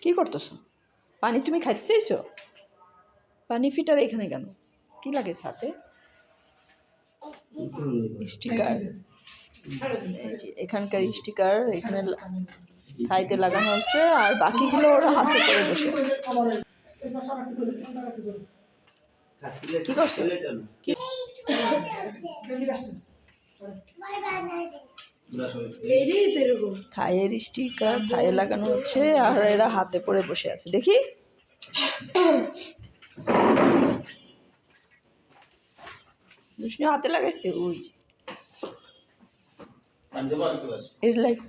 কি করতেছো? পানি তুমি খাইতে চাইছো? পানি ফিটার এখানে কেন? কি লাগে সাথে? স্টিকার। এই যে এখানকার স্টিকার এখানে থাইতে লাগানো হচ্ছে, আর বাকিগুলো ওরা হাতে করে বসে আছে। কি করছো? থাইয়ের স্টিকার থাইয়ে লাগানো হচ্ছে, আর এরা হাতে পরে বসে আছে। দেখি বিষ্ণু হাতে লাগাইছে। ওই যে এর লাইক